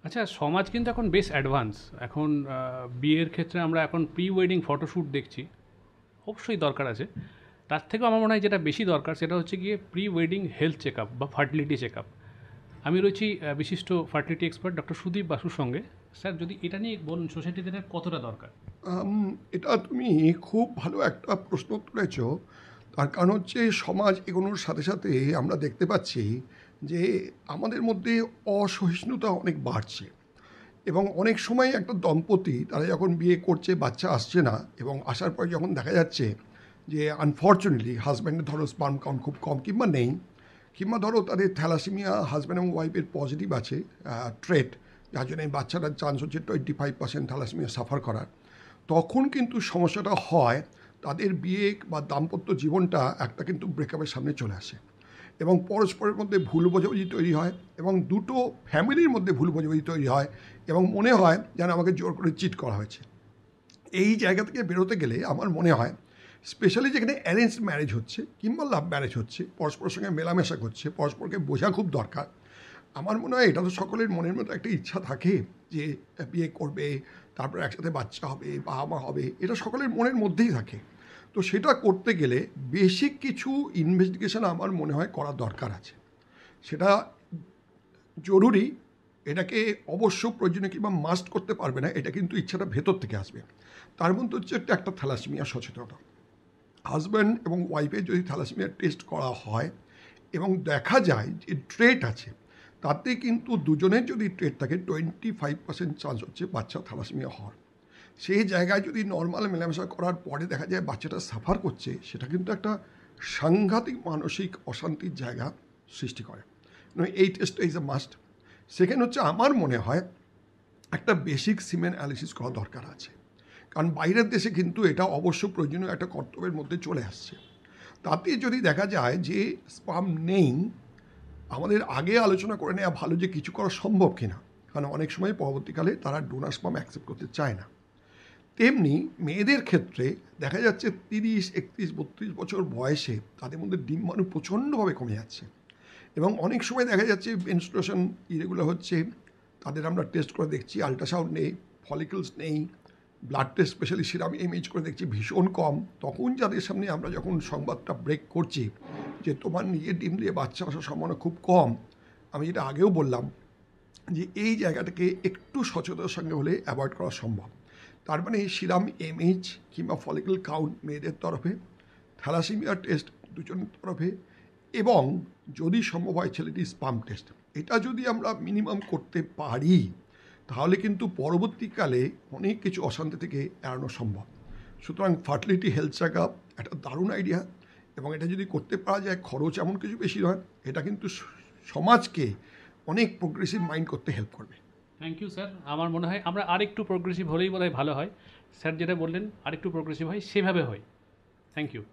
আচ্ছা, সমাজ কিন্তু এখন বেশ অ্যাডভান্স। এখন বিয়ের ক্ষেত্রে আমরা এখন প্রি ওয়েডিং ফটোশ্যুট দেখছি। অবশ্যই দরকার আছে। তার থেকেও আমার মনে হয় যেটা বেশি দরকার সেটা হচ্ছে গিয়ে প্রি ওয়েডিং হেলথ চেকআপ বা ফার্টিলিটি চেকআপ। আমি রয়েছি বিশিষ্ট ফার্টিলিটি এক্সপার্ট ডক্টর সুদীপ বাসুর সঙ্গে। স্যার যদি এটা নিয়ে বলুন সোসাইটিতে এটা কতটা দরকার? আম, এটা তুমি খুব ভালো একটা প্রশ্ন তুলেছ। তার কারণ হচ্ছে সমাজ এগোনোর সাথে সাথে আমরা দেখতে পাচ্ছি যে আমাদের মধ্যে অসহিষ্ণুতা অনেক বাড়ছে। এবং অনেক সময় একটা দম্পতি তারা যখন বিয়ে করছে, বাচ্চা আসছে না, এবং আসার পরে যখন দেখা যাচ্ছে যে আনফর্চুনেটলি হাজব্যান্ডের ধরো স্পার্ম কাউন্ট খুব কম কিংবা নেই, কিংবা ধরো তাদের থ্যালাসেমিয়া হাজব্যান্ড এবং ওয়াইফের পজিটিভ আছে ট্রেট, যার জন্য এই বাচ্চাটার চান্স হচ্ছে 25% থ্যালাসেমিয়া সাফার করার, তখন কিন্তু সমস্যাটা হয় তাদের বিয়ে বা দাম্পত্য জীবনটা একটা কিন্তু ব্রেকআপের সামনে চলে আসে। এবং পরস্পরের মধ্যে ভুল বোঝাবুঝি তৈরি হয়, এবং দুটো ফ্যামিলির মধ্যে ভুল বোঝাবুঝি তৈরি হয়, এবং মনে হয় যেন আমাকে জোর করে চিট করা হয়েছে। এই জায়গা থেকে বেরোতে গেলে আমার মনে হয় স্পেশালি যেখানে অ্যারেঞ্জ ম্যারেজ হচ্ছে কিংবা লাভ ম্যারেজ হচ্ছে, পরস্পরের সঙ্গে মেলামেশা করছে, পরস্পরকে বোঝা খুব দরকার। আমার মনে হয় এটা তো সকলের মনের মধ্যে একটা ইচ্ছা থাকে যে বিয়ে করবে, তারপর একসাথে বাচ্চা হবে, বাবা মা হবে, এটা সকলের মনের মধ্যেই থাকে। তো সেটা করতে গেলে বেসিক কিছু ইনভেস্টিগেশন আমার মনে হয় করা দরকার আছে। সেটা জরুরি, এটাকে অবশ্য প্রয়োজনীয় কিংবা মাস্ট করতে পারবে না, এটা কিন্তু ইচ্ছাটা ভেতর থেকে আসবে। তার মধ্যে হচ্ছে একটা থ্যালাসেমিয়া সচেতনতা। হাজব্যান্ড এবং ওয়াইফের যদি থ্যালাসেমিয়া টেস্ট করা হয় এবং দেখা যায় যে ট্রেট আছে, তাতে কিন্তু দুজনের যদি ট্রেট থাকে 25% চান্স হচ্ছে বাচ্চা থ্যালাসেমিয়া হওয়ার। সেই জায়গায় যদি নর্মাল মেলামেশা করার পরে দেখা যায় বাচ্চাটা সাফার করছে, সেটা কিন্তু একটা সাংঘাতিক মানসিক অশান্তির জায়গা সৃষ্টি করে। এই টেস্টটা ইজ এ মাস্ট। সেকেন্ড হচ্ছে আমার মনে হয় একটা বেসিক সিমেন অ্যানালিসিস করা দরকার আছে, কারণ বাইরের দেশে কিন্তু এটা অবশ্য প্রয়োজনীয় একটা কর্তব্যের মধ্যে চলে আসছে। তাতে যদি দেখা যায় যে স্পাম নেই, আমাদের আগে আলোচনা করে নেওয়া ভালো যে কিছু করা সম্ভব কিনা, কারণ অনেক সময় পরবর্তীকালে তারা ডোনার স্পাম অ্যাকসেপ্ট করতে চায় না। তেমনি মেয়েদের ক্ষেত্রে দেখা যাচ্ছে 30, 31, 32 বছর বয়সে তাদের মধ্যে ডিম্বাণু প্রচণ্ডভাবে কমে যাচ্ছে, এবং অনেক সময় দেখা যাচ্ছে মেনস্ট্রুয়েশন ইরেগুলার হচ্ছে, তাদের আমরা টেস্ট করে দেখছি আল্ট্রাসাউন্ড নেই, ফলিকলস নেই, blood test specially serum image করে দেখছি ভীষণ কম। তখন যাদের সামনে আমরা যখন সংবাদটা ব্রেক করছি যে তোমার নিজের ডিম দিয়ে বাচ্চা আসার সম্ভাবনা খুব কম, আমি যেটা আগেও বললাম যে এই জায়গাটাকে একটু সচেতনতার সঙ্গে হলে অ্যাভয়েড করা সম্ভব। তার মানে সিরাম এমএইচ কিংবা ফলিকল কাউন্ট মেয়েদের তরফে, থ্যালাসেমিয়া টেস্ট দুজনের তরফে, এবং যদি সম্ভব হয় ছেলেটির স্পাম টেস্ট, এটা যদি আমরা মিনিমাম করতে পারি তাহলে কিন্তু পরবর্তীকালে অনেক কিছু অশান্তি থেকে এড়ানো সম্ভব। সুতরাং ফার্টিলিটি হেলথ চেক আপ একটা দারুণ আইডিয়া, এবং এটা যদি করতে পারা যায় খরচ এমন কিছু বেশি নয়, এটা কিন্তু সমাজকে অনেক প্রোগ্রেসিভ মাইন্ড করতে হেল্প করবে। Thank you sir. আমার মনে হয় আমরা আরেকটু প্রোগ্রেসিভ হলেই বোধহয় ভালো হয়। স্যার যেটা বললেন আরেকটু প্রোগ্রেসিভ হয় সেভাবে হয়। Thank you.